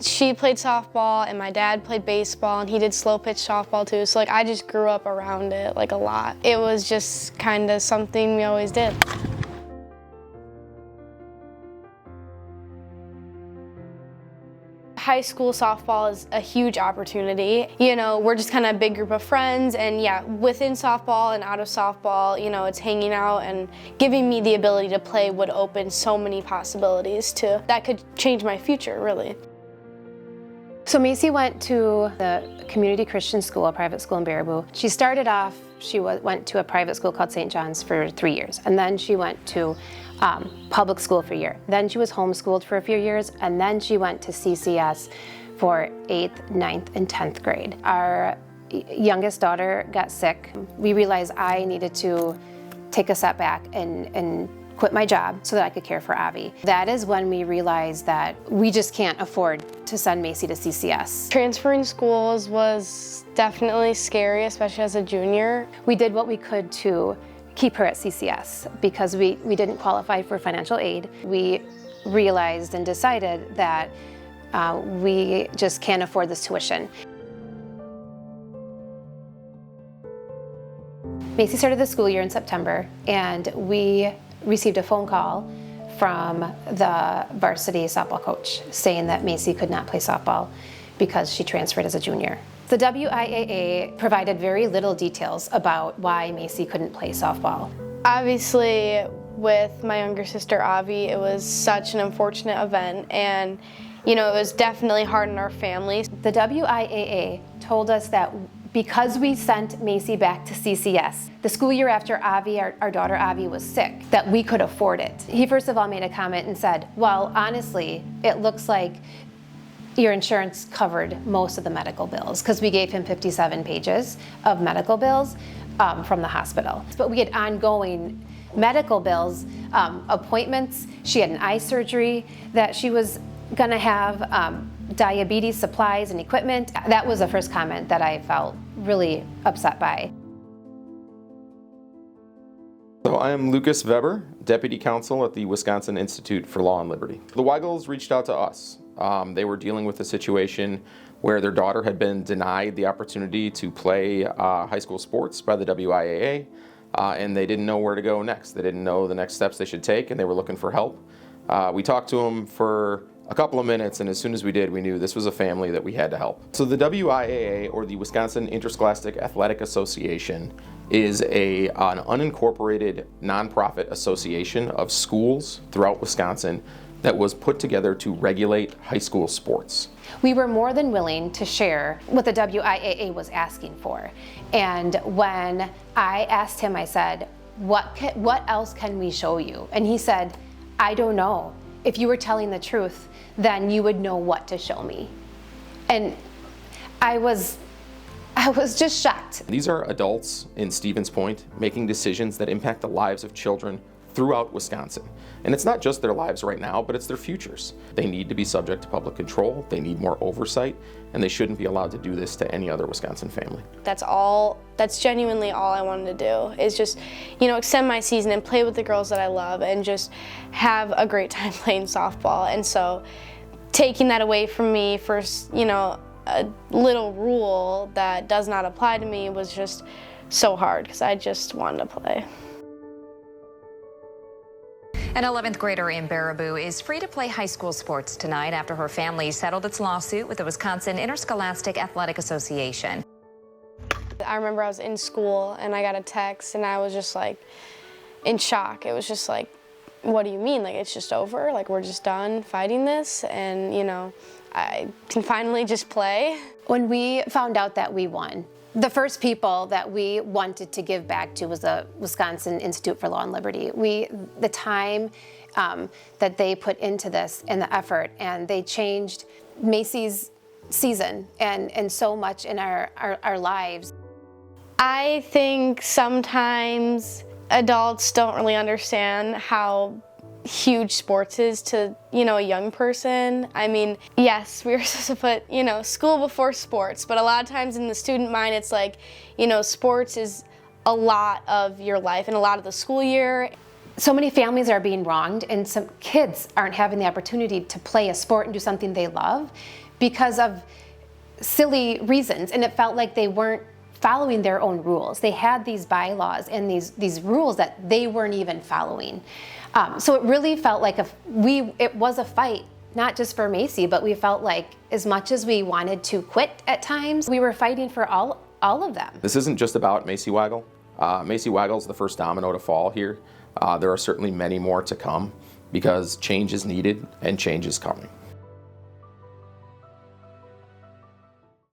She played softball and my dad played baseball and he did slow pitch softball too. So like I just grew up around it like a lot. It was just kind of something we always did. High school softball is a huge opportunity. You know, we're just kind of a big group of friends, and yeah, within softball and out of softball, you know, it's hanging out, and giving me the ability to play would open so many possibilities that could change my future, really. So Macy went to the community Christian school, a private school in Baraboo. She started off, went to a private school called St. John's for 3 years, and then she went to public school for a year. Then she was homeschooled for a few years, and then she went to CCS for 8th, 9th, and 10th grade. Our youngest daughter got sick. We realized I needed to take a step back and quit my job so that I could care for Avi. That is when we realized that we just can't afford to send Macy to CCS. Transferring schools was definitely scary, especially as a junior. We did what we could to keep her at CCS because we didn't qualify for financial aid. We realized and decided that we just can't afford this tuition. Macy started the school year in September, and we received a phone call from the varsity softball coach saying that Macy could not play softball because she transferred as a junior. The WIAA provided very little details about why Macy couldn't play softball. Obviously, with my younger sister Avi, it was such an unfortunate event, and you know, it was definitely hard on our families. The WIAA told us that because we sent Macy back to CCS, the school year after Avi, our daughter Avi, was sick, that we could afford it. He first of all made a comment and said, well, honestly, it looks like your insurance covered most of the medical bills, because we gave him 57 pages of medical bills from the hospital. But we had ongoing medical bills, appointments. She had an eye surgery that she was gonna have, diabetes supplies and equipment. That was the first comment that I felt really upset by. So I am Lucas Weber, Deputy Counsel at the Wisconsin Institute for Law and Liberty. The Weigels reached out to us. They were dealing with a situation where their daughter had been denied the opportunity to play high school sports by the WIAA, and they didn't know where to go next. They didn't know the next steps they should take, and they were looking for help. We talked to them for a couple of minutes, and as soon as we did, we knew this was a family that we had to help. So the WIAA, or the Wisconsin Interscholastic Athletic Association, is an unincorporated nonprofit association of schools throughout Wisconsin that was put together to regulate high school sports. We were more than willing to share what the WIAA was asking for. And when I asked him, I said, what else can we show you? And he said, I don't know. If you were telling the truth, then you would know what to show me. And I was just shocked. These are adults in Stevens Point making decisions that impact the lives of children throughout Wisconsin. And it's not just their lives right now, but it's their futures. They need to be subject to public control, they need more oversight, and they shouldn't be allowed to do this to any other Wisconsin family. That's genuinely all I wanted to do, is just, you know, extend my season and play with the girls that I love and just have a great time playing softball. And so taking that away from me for, you know, a little rule that does not apply to me was just so hard, because I just wanted to play. An 11th grader in Baraboo is free to play high school sports tonight after her family settled its lawsuit with the Wisconsin Interscholastic Athletic Association. I remember I was in school and I got a text and I was just like in shock. It was just like, what do you mean? Like, it's just over? Like, we're just done fighting this? And, you know, I can finally just play. When we found out that we won, the first people that we wanted to give back to was the Wisconsin Institute for Law and Liberty. The time that they put into this and the effort, and they changed Macy's season and so much in our lives. I think sometimes adults don't really understand how huge sports is to, you know, a young person. I mean, yes, we were supposed to put, you know, school before sports, but a lot of times in the student mind, it's like, you know, sports is a lot of your life and a lot of the school year. So many families are being wronged, and some kids aren't having the opportunity to play a sport and do something they love because of silly reasons, and it felt like they weren't following their own rules. They had these bylaws and these rules that they weren't even following. So it really felt like it was a fight, not just for Macy, but we felt like as much as we wanted to quit at times, we were fighting for all of them. This isn't just about Macy Weigel. Macy Weigel is the first domino to fall here. There are certainly many more to come because change is needed and change is coming.